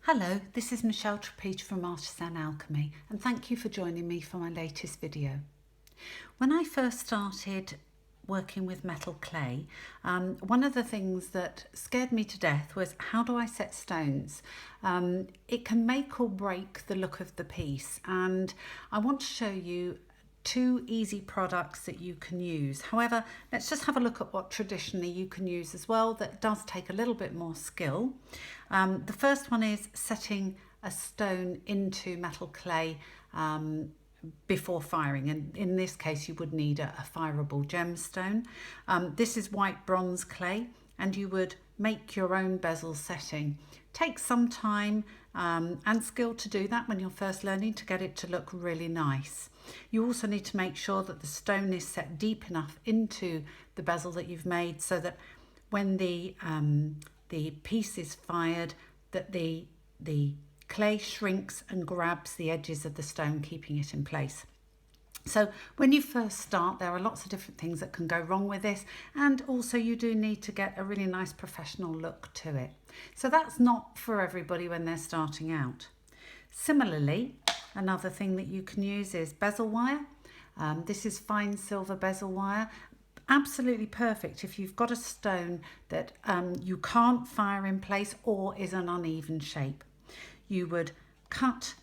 Hello, this is Michelle Trapege from Artisan Alchemy, and thank you for joining me for my latest video. When I first started working with metal clay, one of the things that scared me to death was, how do I set stones? It can make or break the look of the piece, and I want to show you two easy products that you can use. However, let's just have a look at what traditionally you can use as well that does take a little bit more skill. The first one is setting a stone into metal clay before firing, and in this case you would need a fireable gemstone. This is white bronze clay, and you would make your own bezel setting. Takes some time and skill to do that when you're first learning, to get it to look really nice. You also need to make sure that the stone is set deep enough into the bezel that you've made, so that when the piece is fired, that the clay shrinks and grabs the edges of the stone, keeping it in place. So when you first start, there are lots of different things that can go wrong with this, and also you do need to get a really nice professional look to it. So that's not for everybody when they're starting out. Similarly, another thing that you can use is bezel wire. This is fine silver bezel wire. Absolutely perfect if you've got a stone that you can't fire in place or is an uneven shape. You would cut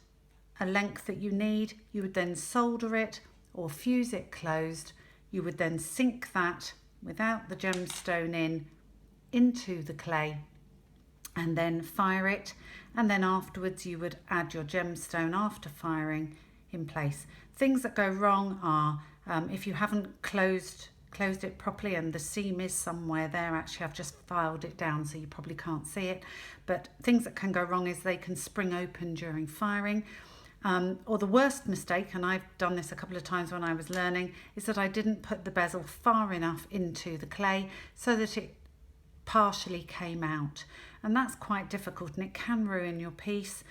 a length that you need, you would then solder it or fuse it closed. You would then sink that without the gemstone into the clay and then fire it, and then afterwards you would add your gemstone after firing in place. Things that go wrong are if you haven't closed it properly and the seam is somewhere there. Actually, I've just filed it down so you probably can't see it, but things that can go wrong is they can spring open during firing. Or the worst mistake, and I've done this a couple of times when I was learning, is that I didn't put the bezel far enough into the clay so that it partially came out, and that's quite difficult and it can ruin your piece.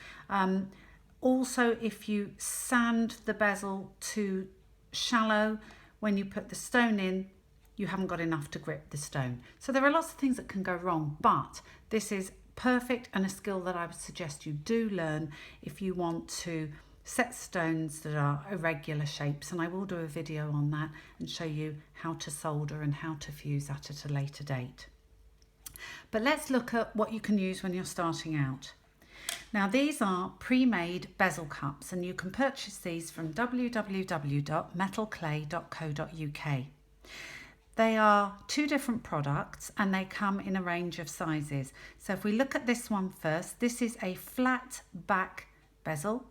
Also, if you sand the bezel too shallow when you put the stone in, you haven't got enough to grip the stone. So there are lots of things that can go wrong, but this is perfect and a skill that I would suggest you do learn if you want to set stones that are irregular shapes, and I will do a video on that and show you how to solder and how to fuse that at a later date. But let's look at what you can use when you're starting out. Now, these are pre-made bezel cups, and you can purchase these from www.metalclay.co.uk. They are two different products and they come in a range of sizes. So if we look at this one first, this is a flat back bezel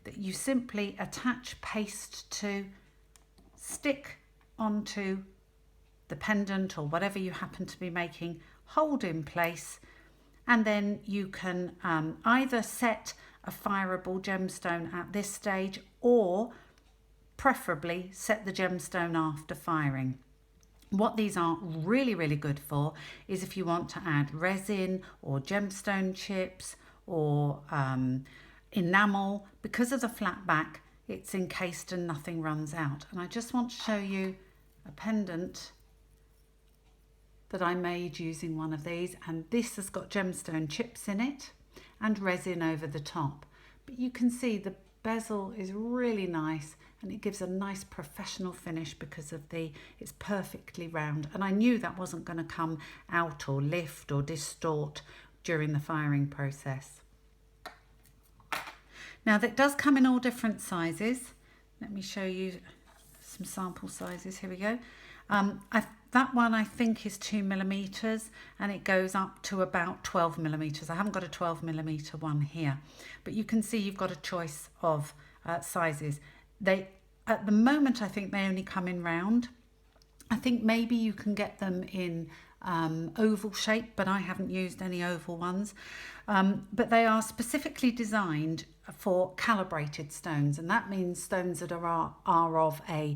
that you simply attach paste to, stick onto the pendant or whatever you happen to be making, hold in place, and then you can either set a fireable gemstone at this stage, or preferably set the gemstone after firing. What these are really, really good for is if you want to add resin or gemstone chips or enamel. Because of the flat back, it's encased and nothing runs out. And I just want to show you a pendant that I made using one of these, and this has got gemstone chips in it and resin over the top. But you can see the bezel is really nice and it gives a nice professional finish because of it's perfectly round, and I knew that wasn't going to come out or lift or distort during the firing process. Now, that does come in all different sizes. Let me show you some sample sizes. Here we go. That one I think is 2mm, and it goes up to about 12mm. I haven't got a 12mm one here, but you can see you've got a choice of sizes. At the moment, I think they only come in round. I think maybe you can get them in oval shape, but I haven't used any oval ones. But they are specifically designed for calibrated stones, and that means stones that are of a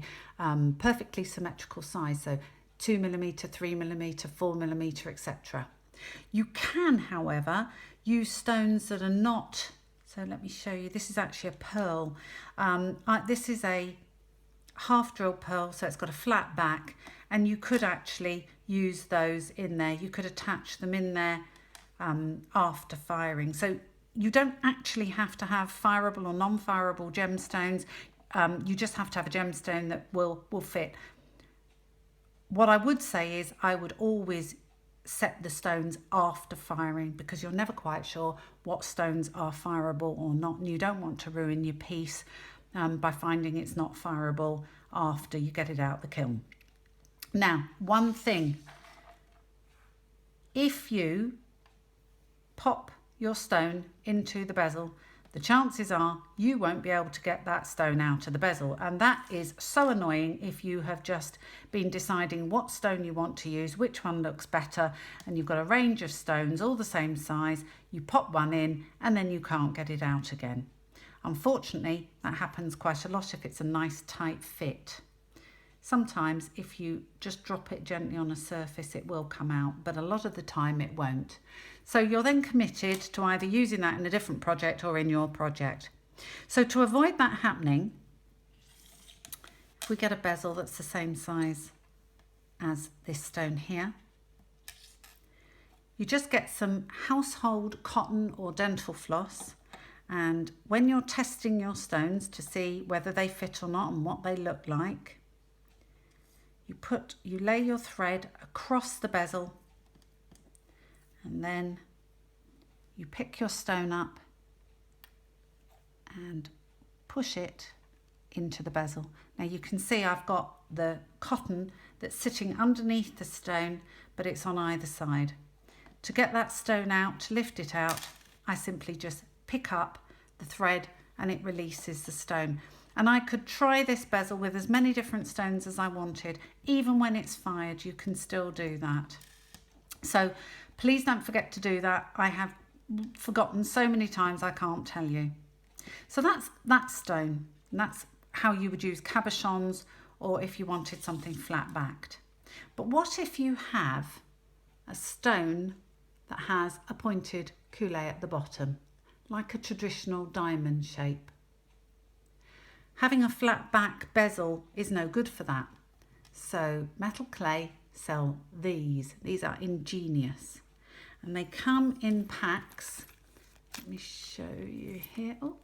perfectly symmetrical size, so 2mm, 3mm, 4mm, etc. You can, however, use stones that are not. So let me show you. This is actually a pearl. This is a half drill pearl, so it's got a flat back, and you could actually use those in there. You could attach them in there after firing. So you don't actually have to have fireable or non-fireable gemstones. You just have to have a gemstone that will fit. What I would say is I would always set the stones after firing, because you're never quite sure what stones are fireable or not, and you don't want to ruin your piece by finding it's not fireable after you get it out the kiln. Now, one thing, if you pop your stone into the bezel, the chances are you won't be able to get that stone out of the bezel, and that is so annoying if you have just been deciding what stone you want to use, which one looks better, and you've got a range of stones all the same size. You pop one in and then you can't get it out again. Unfortunately, that happens quite a lot if it's a nice tight fit. Sometimes if you just drop it gently on a surface, it will come out, but a lot of the time it won't. So you're then committed to either using that in a different project or in your project. So to avoid that happening, if we get a bezel that's the same size as this stone here, you just get some household cotton or dental floss, and when you're testing your stones to see whether they fit or not and what they look like, you lay your thread across the bezel, and then you pick your stone up and push it into the bezel. Now you can see I've got the cotton that's sitting underneath the stone, but it's on either side. To get that stone out, to lift it out, I simply just pick up the thread and it releases the stone. And I could try this bezel with as many different stones as I wanted. Even when it's fired, you can still do that. So please don't forget to do that. I have forgotten so many times I can't tell you. So that's that stone. And that's how you would use cabochons, or if you wanted something flat backed. But what if you have a stone that has a pointed coulee at the bottom, like a traditional diamond shape? Having a flat back bezel is no good for that. So Metal Clay sell these. These are ingenious. And they come in packs. Let me show you here. Oh,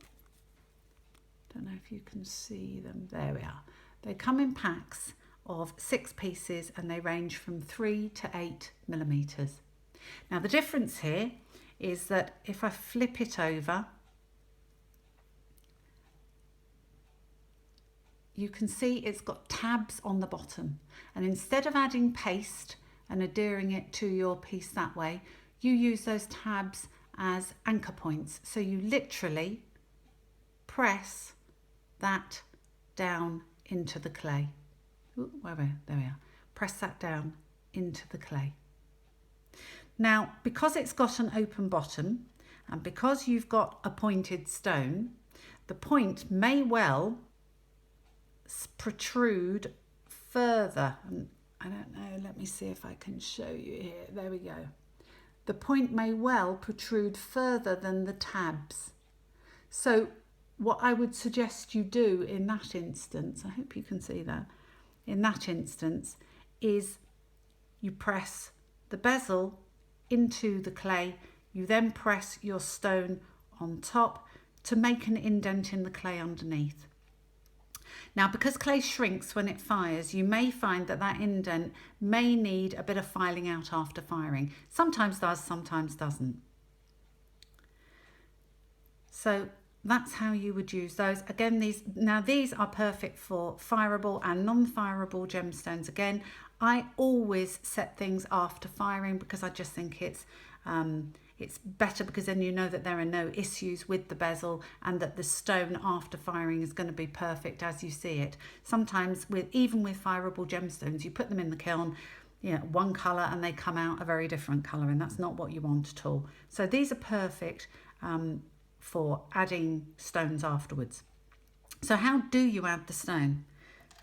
don't know if you can see them. There we are. They come in packs of 6 pieces and they range from 3 to 8 millimeters. Now the difference here is that if I flip it over, you can see it's got tabs on the bottom, and instead of adding paste and adhering it to your piece that way, you use those tabs as anchor points. So you literally press that down into the clay. Ooh, there we are. Press that down into the clay. Now, because it's got an open bottom and because you've got a pointed stone, the point may well protrude further. And I don't know, let me see if I can show you here. There we go. The point may well protrude further than the tabs. So what I would suggest you do in that instance, I hope you can see that, in that instance, is you press the bezel into the clay, you then press your stone on top to make an indent in the clay underneath. Now, because clay shrinks when it fires, you may find that that indent may need a bit of filing out after firing. Sometimes does, sometimes doesn't. So that's how you would use those. Again, these are perfect for fireable and non-fireable gemstones. Again, I always set things after firing because I just think it's better, because then you know that there are no issues with the bezel and that the stone after firing is going to be perfect as you see it. Sometimes even with fireable gemstones, you put them in the kiln, one colour and they come out a very different colour, and that's not what you want at all. So these are perfect for adding stones afterwards. So how do you add the stone?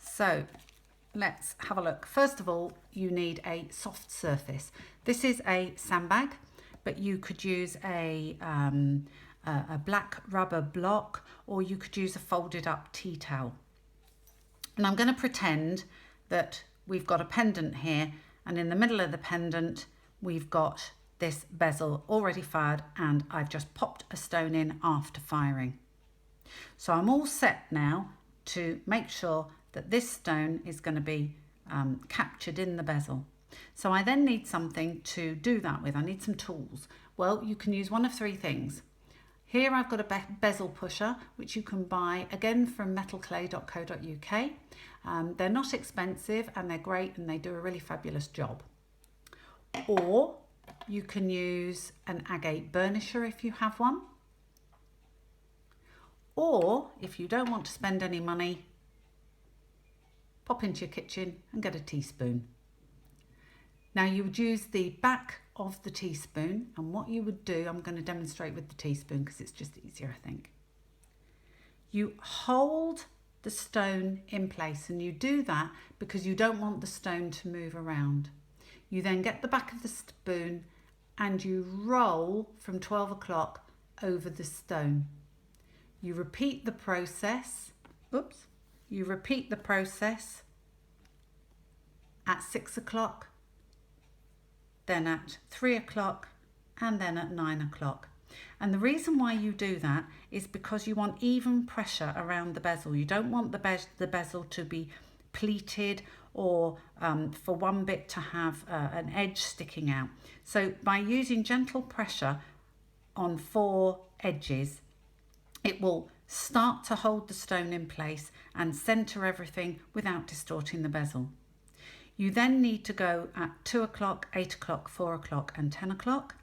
So let's have a look. First of all, you need a soft surface. This is a sandbag, but you could use a black rubber block, or you could use a folded up tea towel. And I'm going to pretend that we've got a pendant here, and in the middle of the pendant we've got this bezel already fired, and I've just popped a stone in after firing. So I'm all set now to make sure that this stone is going to be captured in the bezel. So I then need something to do that with. I need some tools. Well, you can use one of three things. Here I've got a bezel pusher, which you can buy again from metalclay.co.uk. They're not expensive and they're great and they do a really fabulous job. Or you can use an agate burnisher if you have one. Or if you don't want to spend any money, pop into your kitchen and get a teaspoon. Now you would use the back of the teaspoon, and what you would do, I'm going to demonstrate with the teaspoon because it's just easier, I think. You hold the stone in place, and you do that because you don't want the stone to move around. You then get the back of the spoon and you roll from 12 o'clock over the stone. You repeat the process. You repeat the process at 6 o'clock, then at 3 o'clock, and then at 9 o'clock. And the reason why you do that is because you want even pressure around the bezel. You don't want the bezel to be pleated or for one bit to have an edge sticking out. So by using gentle pressure on 4 edges, it will start to hold the stone in place and centre everything without distorting the bezel. You then need to go at 2 o'clock, 8 o'clock, 4 o'clock and 10 o'clock.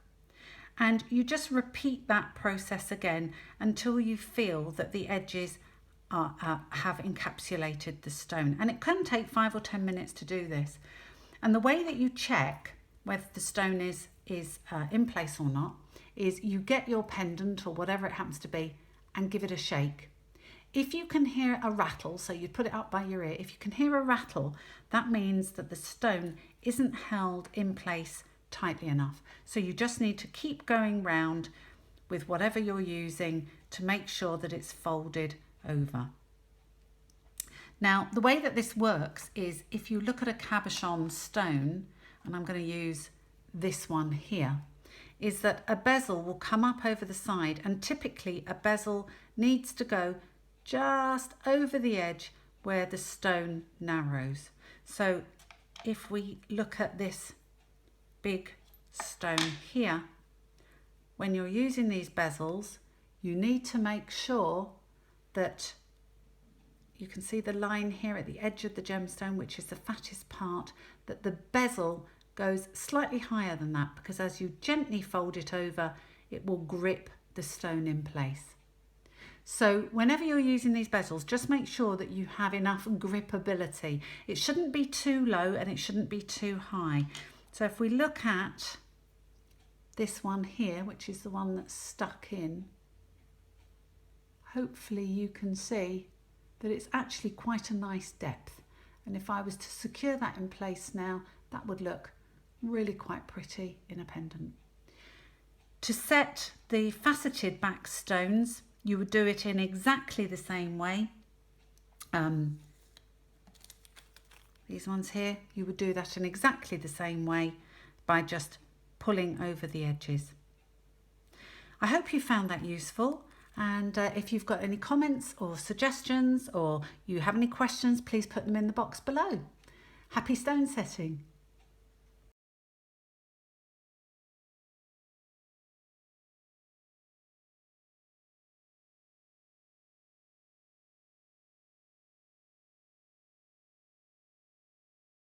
And you just repeat that process again until you feel that the edges have encapsulated the stone. And it can take 5 or 10 minutes to do this. And the way that you check whether the stone is in place or not is you get your pendant or whatever it happens to be and give it a shake. If you can hear a rattle, so you'd put it up by your ear, if you can hear a rattle, that means that the stone isn't held in place tightly enough. So you just need to keep going round with whatever you're using to make sure that it's folded over. Now, the way that this works is if you look at a cabochon stone, and I'm going to use this one here, is that a bezel will come up over the side, and typically a bezel needs to go just over the edge where the stone narrows. So if we look at this big stone here, when you're using these bezels, you need to make sure that you can see the line here at the edge of the gemstone, which is the fattest part, that the bezel goes slightly higher than that, because as you gently fold it over, it will grip the stone in place. So whenever you're using these bezels, just make sure that you have enough gripability. It shouldn't be too low and it shouldn't be too high. So if we look at this one here, which is the one that's stuck in, hopefully you can see that it's actually quite a nice depth. And if I was to secure that in place now, that would look really quite pretty in a pendant. To set the faceted back stones, you would do it in exactly the same way. These ones here, you would do that in exactly the same way by just pulling over the edges. I hope you found that useful, and if you've got any comments or suggestions or you have any questions, please put them in the box below. Happy stone setting!